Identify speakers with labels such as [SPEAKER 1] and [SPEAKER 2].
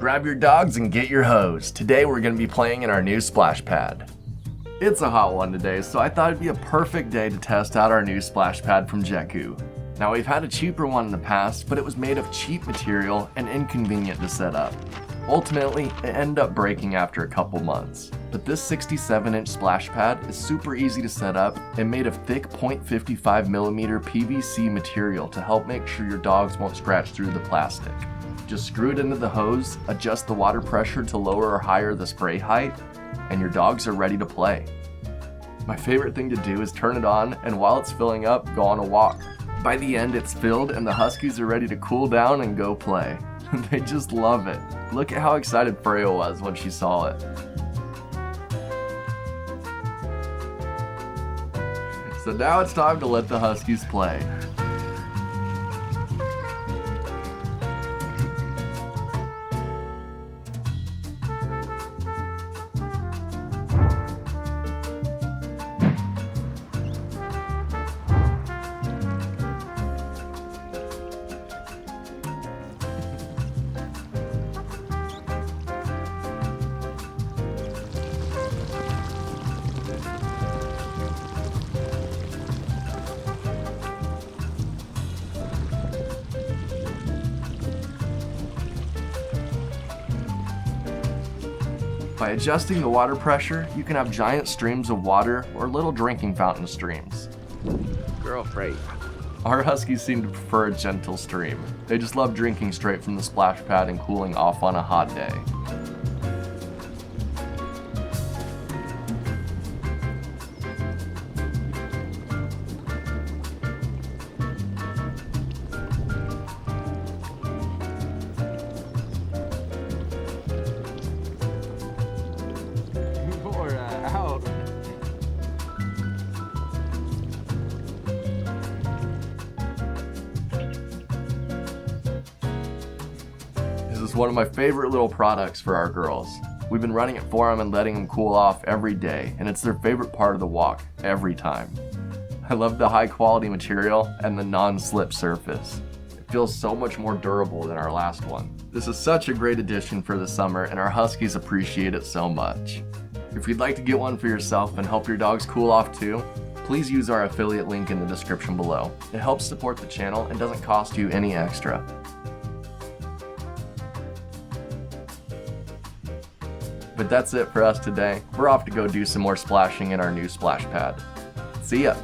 [SPEAKER 1] Grab your dogs and get your hose. Today we're going to be playing in our new splash pad. It's a hot one today, so I thought it'd be a perfect day to test out our new splash pad from Jecoo. Now we've had a cheaper one in the past, but it was made of cheap material and inconvenient to set up. Ultimately, it ended up breaking after a couple months. But this 67-inch splash pad is super easy to set up and made of thick 0.55mm PVC material to help make sure your dogs won't scratch through the plastic. Just screw it into the hose, adjust the water pressure to lower or higher the spray height, and your dogs are ready to play. My favorite thing to do is turn it on, and while it's filling up, go on a walk. By the end, it's filled and the Huskies are ready to cool down and go play. They just love it. Look at how excited Freya was when she saw it. So now it's time to let the Huskies play. By adjusting the water pressure, you can have giant streams of water or little drinking fountain streams.
[SPEAKER 2] Girl, Frey.
[SPEAKER 1] Our Huskies seem to prefer a gentle stream. They just love drinking straight from the splash pad and cooling off on a hot day.
[SPEAKER 2] Out.
[SPEAKER 1] This is one of my favorite little products for our girls. We've been running it for them and letting them cool off every day, and it's their favorite part of the walk every time. I love the high quality material and the non-slip surface. It feels so much more durable than our last one. This is such a great addition for the summer, and our Huskies appreciate it so much. If you'd like to get one for yourself and help your dogs cool off too, please use our affiliate link in the description below. It helps support the channel and doesn't cost you any extra. But that's it for us today. We're off to go do some more splashing in our new splash pad. See ya!